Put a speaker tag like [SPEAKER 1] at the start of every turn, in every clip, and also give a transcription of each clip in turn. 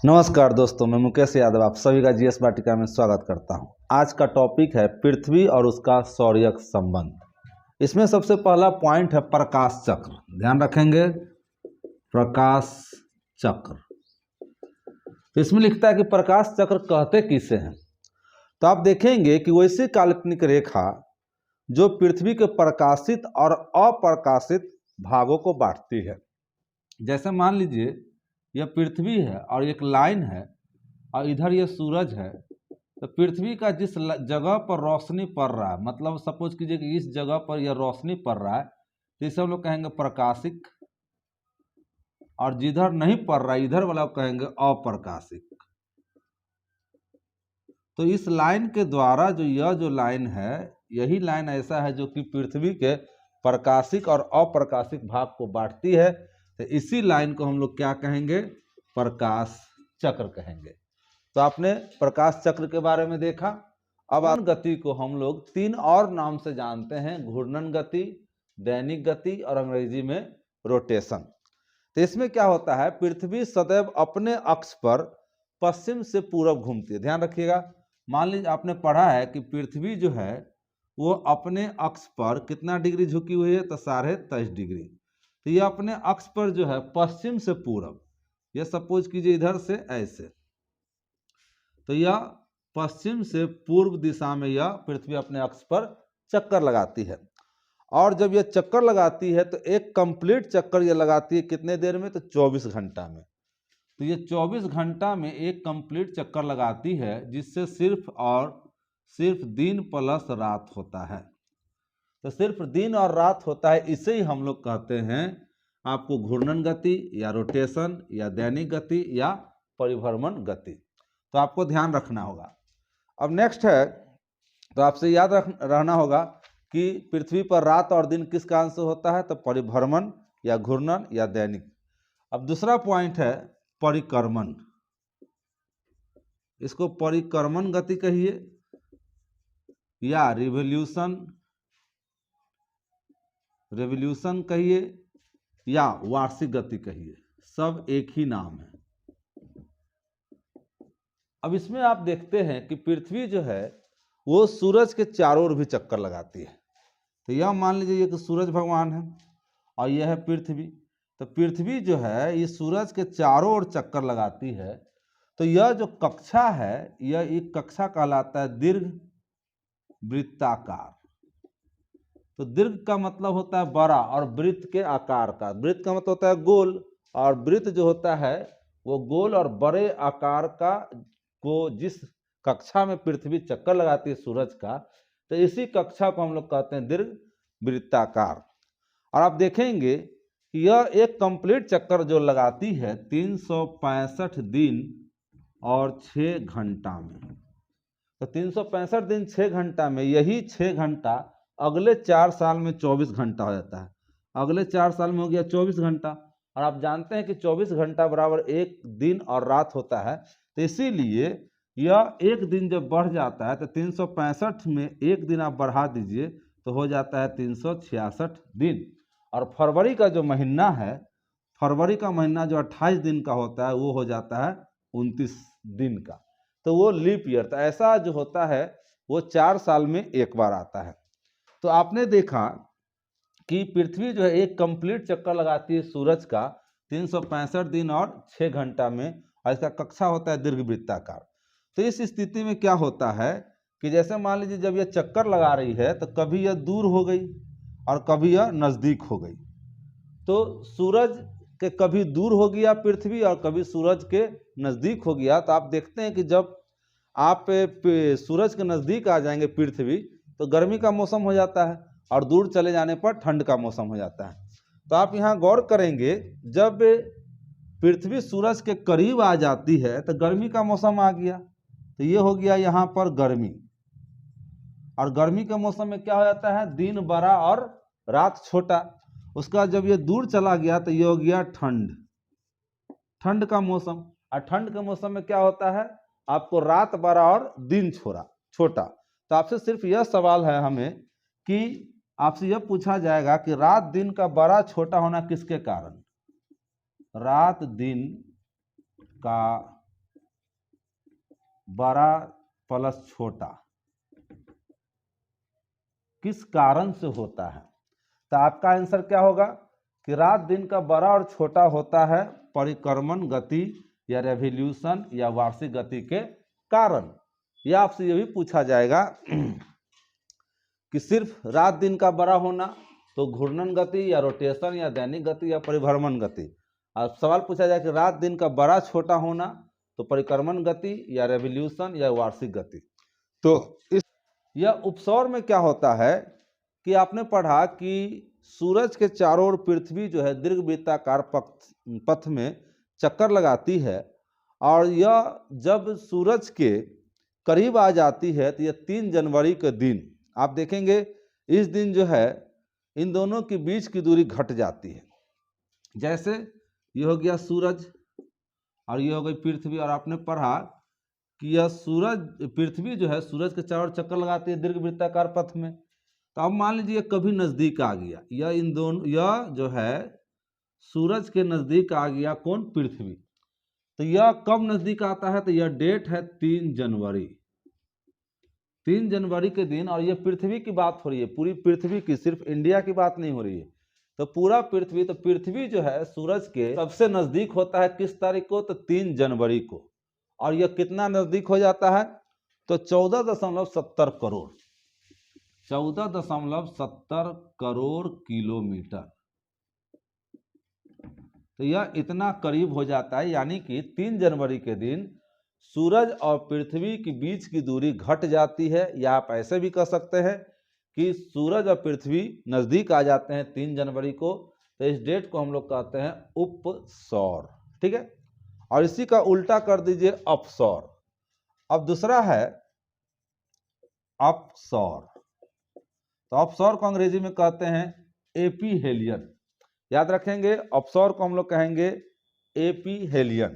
[SPEAKER 1] नमस्कार दोस्तों, मैं मुकेश यादव आप सभी का जीएस वाटिका में स्वागत करता हूं। आज का टॉपिक है पृथ्वी और उसका सौर्यक संबंध। इसमें सबसे पहला पॉइंट है प्रकाश चक्र। ध्यान रखेंगे, प्रकाश चक्र। तो इसमें लिखता है कि प्रकाश चक्र कहते किसे हैं। तो आप देखेंगे कि वैसी काल्पनिक रेखा जो पृथ्वी के प्रकाशित और अप्रकाशित भागों को बांटती है। जैसे मान लीजिए यह पृथ्वी है और एक लाइन है और इधर यह सूरज है। तो पृथ्वी का जिस जगह पर रोशनी पड़ रहा है, मतलब सपोज कीजिए कि इस जगह पर यह रोशनी पड़ रहा है, तो इसे हम लोग कहेंगे प्रकाशिक, और जिधर नहीं पड़ रहा है इधर वाला कहेंगे अप्रकाशिक। तो इस लाइन के द्वारा जो लाइन है, यही लाइन ऐसा है जो कि पृथ्वी के प्रकाशिक और अप्रकाशिक भाग को बांटती है। तो इसी लाइन को हम लोग क्या कहेंगे? प्रकाश चक्र कहेंगे। तो आपने प्रकाश चक्र के बारे में देखा। अब गति को हम लोग तीन और नाम से जानते हैं: घूर्णन गति, दैनिक गति और अंग्रेजी में रोटेशन। तो इसमें क्या होता है, पृथ्वी सदैव अपने अक्ष पर पश्चिम से पूरब घूमती है। ध्यान रखिएगा, मान लीजिए आपने पढ़ा है कि पृथ्वी जो है वो अपने अक्ष पर कितना डिग्री झुकी हुई है? तो 23.5 डिग्री। तो ये अपने अक्ष पर जो है पश्चिम से पूरब, यह सपोज कीजिए इधर से ऐसे, तो यह पश्चिम से पूर्व दिशा में यह पृथ्वी अपने अक्ष पर चक्कर लगाती है। और जब यह चक्कर लगाती है तो एक कंप्लीट चक्कर यह लगाती है कितने देर में? तो 24 घंटा में। तो ये 24 घंटा में एक कंप्लीट चक्कर लगाती है, जिससे सिर्फ और सिर्फ दिन प्लस रात होता है। तो सिर्फ दिन और रात होता है, इसे ही हम लोग कहते हैं आपको घूर्णन गति या रोटेशन या दैनिक गति या परिभ्रमण गति। तो आपको ध्यान रखना होगा। अब नेक्स्ट है, तो आपसे याद रहना होगा कि पृथ्वी पर रात और दिन किस कारण से होता है? तो परिभ्रमण या घूर्णन या दैनिक। अब दूसरा पॉइंट है परिक्रमण। इसको परिक्रमण गति कहिए या रिवॉल्यूशन कहिए या वार्षिक गति कहिए, सब एक ही नाम है। अब इसमें आप देखते हैं कि पृथ्वी जो है वो सूरज के चारों ओर भी चक्कर लगाती है। तो यह मान लीजिए कि सूरज भगवान है और यह है पृथ्वी। तो पृथ्वी जो है ये सूरज के चारों ओर चक्कर लगाती है। तो यह जो कक्षा है, यह एक कक्षा कहलाता है दीर्घ वृत्ताकार। तो दीर्घ का मतलब होता है बड़ा और वृत्त के आकार का। वृत्त का मतलब होता है गोल, और वृत्त जो होता है वो गोल और बड़े आकार का को जिस कक्षा में पृथ्वी चक्कर लगाती है सूरज का, तो इसी कक्षा को हम लोग कहते हैं दीर्घ वृत्ताकार। और आप देखेंगे कि यह एक कंप्लीट चक्कर जो लगाती है 365 दिन और 6 घंटा में। तो 365 दिन 6 घंटा में, यही 6 घंटा अगले 4 साल में 24 घंटा हो जाता है। अगले 4 साल में हो गया 24 घंटा। और आप जानते हैं कि 24 घंटा बराबर एक दिन और रात होता है। तो इसीलिए यह एक दिन जब बढ़ जाता है तो 365 में एक दिन आप बढ़ा दीजिए तो हो जाता है 366 दिन। और फरवरी का जो महीना है, फरवरी का महीना जो 28 दिन का होता है, वो हो जाता है 29 दिन का। तो वो लीप ईयर। तो ऐसा जो होता है वो 4 साल में एक बार आता है। तो आपने देखा कि पृथ्वी जो है एक कंप्लीट चक्कर लगाती है सूरज का 365 दिन और 6 घंटा में, और इसका कक्षा होता है दीर्घवृत्ताकार। तो इस स्थिति में क्या होता है कि जैसे मान लीजिए जब यह चक्कर लगा रही है तो कभी यह दूर हो गई और कभी यह नज़दीक हो गई। तो सूरज के कभी दूर हो गया पृथ्वी और कभी सूरज के नज़दीक हो गया। तो आप देखते हैं कि जब आप सूरज के नज़दीक आ जाएंगे पृथ्वी तो गर्मी का मौसम हो जाता है, और दूर चले जाने पर ठंड का मौसम हो जाता है। तो आप यहाँ गौर करेंगे, जब पृथ्वी सूरज के करीब आ जाती है तो गर्मी का मौसम आ गया। तो ये हो गया यहाँ पर गर्मी। और गर्मी के मौसम में क्या हो जाता है? दिन बड़ा और रात छोटा। उसका जब ये दूर चला गया तो ये हो गया ठंड, ठंड का मौसम। और ठंड के मौसम में क्या होता है? आपको रात बड़ा और दिन छोटा। तो आपसे सिर्फ यह सवाल है हमें कि आपसे यह पूछा जाएगा कि रात दिन का बड़ा छोटा होना किसके कारण? रात दिन का बड़ा प्लस छोटा किस कारण से होता है? तो आपका आंसर क्या होगा कि रात दिन का बड़ा और छोटा होता है परिक्रमण गति या रेवोल्यूशन या वार्षिक गति के कारण। या आपसे ये भी पूछा जाएगा कि सिर्फ रात दिन का बड़ा होना तो घूर्णन गति या रोटेशन या दैनिक गति या परिभ्रमण गति। अब सवाल पूछा जाए कि रात दिन का बड़ा छोटा होना तो परिक्रमण गति या रेवोल्यूशन या वार्षिक गति। तो इस यह उपसौर में क्या होता है कि आपने पढ़ा कि सूरज के चारों ओर पृथ्वी जो है दीर्घवृत्ताकार पथ में चक्कर लगाती है, और यह जब सूरज के करीब आ जाती है तो यह 3 जनवरी के दिन आप देखेंगे इस दिन जो है इन दोनों के बीच की दूरी घट जाती है। जैसे ये हो गया सूरज और ये हो गई पृथ्वी, और आपने पढ़ा कि यह पृथ्वी जो है सूरज के चारों ओर चक्कर लगाती है दीर्घवृत्ताकार पथ में। तो अब मान लीजिए कभी नजदीक आ गया, यह जो है सूरज के नजदीक आ गया कौन? पृथ्वी। तो यह कब नजदीक आता है? तो यह डेट है 3 जनवरी। 3 जनवरी के दिन, और यह पृथ्वी की बात हो रही है, पूरी पृथ्वी की, सिर्फ इंडिया की बात नहीं हो रही है। तो पूरा पृथ्वी, तो पृथ्वी जो है सूरज के सबसे नजदीक होता है किस तारीख को? तो 3 जनवरी को। और यह कितना नजदीक हो जाता है? तो 14.70 करोड़, 14.70 करोड़ किलोमीटर। तो यह इतना करीब हो जाता है, यानी कि 3 जनवरी के दिन सूरज और पृथ्वी के बीच की दूरी घट जाती है। या आप ऐसे भी कह सकते हैं कि सूरज और पृथ्वी नजदीक आ जाते हैं 3 जनवरी को। तो इस डेट को हम लोग कहते हैं उपसौर। ठीक है, और इसी का उल्टा कर दीजिए अपसौर। अब दूसरा है अपसौर। तो अपसौर को अंग्रेजी में कहते हैं एपीहेलियन। याद रखेंगे, अपसौर को हम लोग कहेंगे एपीहेलियन।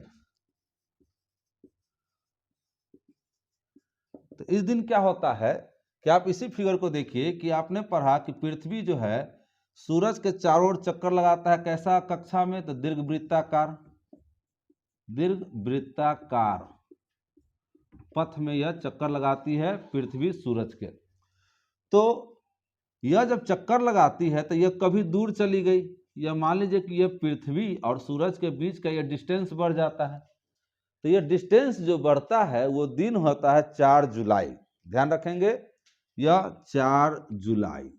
[SPEAKER 1] तो इस दिन क्या होता है कि आप इसी फिगर को देखिए कि आपने पढ़ा कि पृथ्वी जो है सूरज के चारों ओर चक्कर लगाता है। कैसा कक्षा में? तो दीर्घवृत्ताकार, दीर्घवृत्ताकार पथ में यह चक्कर लगाती है पृथ्वी सूरज के। तो यह जब चक्कर लगाती है तो यह कभी दूर चली गई, यह मान लीजिए कि यह पृथ्वी और सूरज के बीच का यह डिस्टेंस बढ़ जाता है। तो यह डिस्टेंस जो बढ़ता है वो दिन होता है 4 जुलाई। ध्यान रखेंगे, यह 4 जुलाई।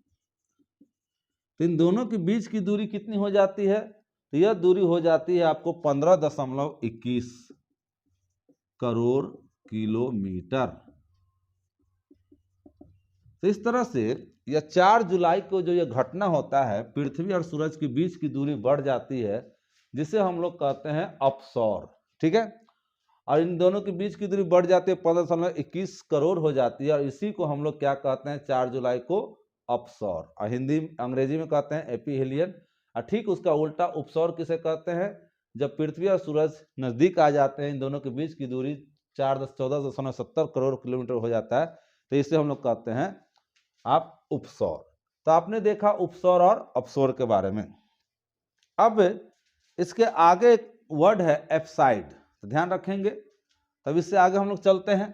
[SPEAKER 1] तो इन दोनों के बीच की दूरी कितनी हो जाती है? तो यह दूरी हो जाती है आपको 15.21 करोड़ किलोमीटर। तो इस तरह से यह 4 जुलाई को जो यह घटना होता है, पृथ्वी और सूरज के बीच की दूरी बढ़ जाती है, जिसे हम लोग कहते हैं अपसौर। ठीक है, और इन दोनों के बीच की दूरी बढ़ जाती है 15.21 करोड़ हो जाती है, और इसी को हम लोग क्या कहते हैं? 4 जुलाई को अपसौर, और हिंदी अंग्रेजी में कहते हैं एपीहेलियन। और ठीक उसका उल्टा उपसौर किसे कहते हैं? जब पृथ्वी और सूरज नजदीक आ जाते हैं, इन दोनों के बीच की दूरी 14.70 करोड़ किलोमीटर हो जाता है, तो इसे हम लोग कहते हैं आप उपसौर। तो आपने देखा उपसौर और अपसौर के बारे में। अब इसके आगे एक वर्ड है एप्साइड, तो ध्यान रखेंगे। तब इससे आगे हम लोग चलते हैं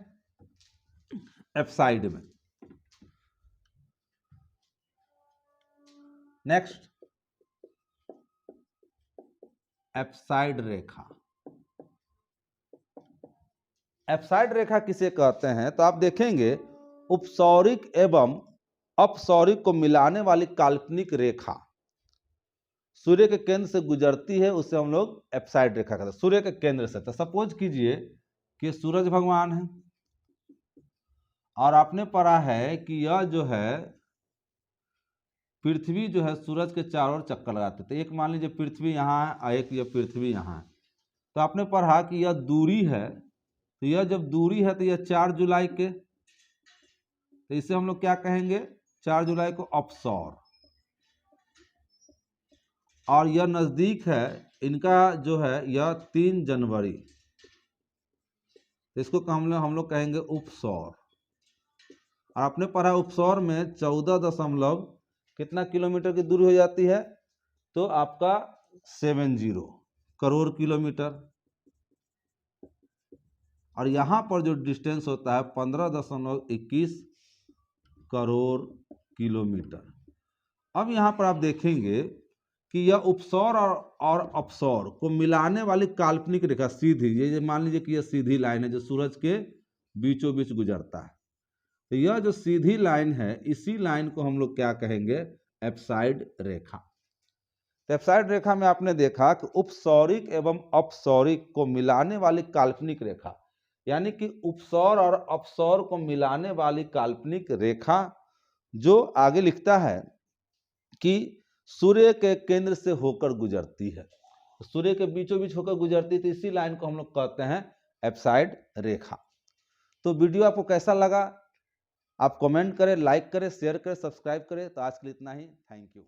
[SPEAKER 1] एप्साइड में। नेक्स्ट, एप्साइड रेखा। एप्साइड रेखा किसे कहते हैं? तो आप देखेंगे उपसौरिक एवं अपसौरिक को मिलाने वाली काल्पनिक रेखा सूर्य के केंद्र से गुजरती है, उसे हम लोग एप्साइड रेखा कहते हैं। सूर्य के केंद्र से, तो सपोज कीजिए कि सूरज भगवान है और आपने पढ़ा है कि यह जो है पृथ्वी जो है सूरज के चारों ओर चक्कर लगाते। तो एक मान लीजिए पृथ्वी यहाँ है और एक यह पृथ्वी यहाँ है। तो आपने पढ़ा कि यह दूरी है, तो यह जब दूरी है तो यह 4 जुलाई के, तो इसे हम लोग क्या कहेंगे? 4 जुलाई को अपसौर। और यह नजदीक है, इनका जो है यह 3 जनवरी, इसको हम लोग कहेंगे उपसौर। और आपने पढ़ा उपसौर में 14 कितना किलोमीटर की दूरी हो जाती है? तो आपका 70 करोड़ किलोमीटर। और यहाँ पर जो डिस्टेंस होता है 15.21 करोड़ किलोमीटर। अब यहाँ पर आप देखेंगे कि यह उपसौर और अपसौर को मिलाने वाली काल्पनिक रेखा सीधी, ये मान लीजिए कि यह सीधी लाइन है जो सूरज के बीचों बीच गुजरता है। तो यह जो सीधी लाइन है, इसी लाइन को हम लोग क्या कहेंगे, एप्साइड रेखा। तो एप्साइड रेखा में आपने देखा कि उपसौरिक एवं अपसौरिक को मिलाने वाली काल्पनिक रेखा, यानी कि उपसौर और अपसौर को मिलाने वाली काल्पनिक रेखा जो आगे लिखता है कि सूर्य के केंद्र से होकर गुजरती है, सूर्य के बीचों बीच होकर गुजरती है, तो इसी लाइन को हम लोग कहते हैं एप्साइड रेखा। तो वीडियो आपको कैसा लगा आप कमेंट करें, लाइक करें, शेयर करें, सब्सक्राइब करें। तो आज के लिए इतना ही, थैंक यू।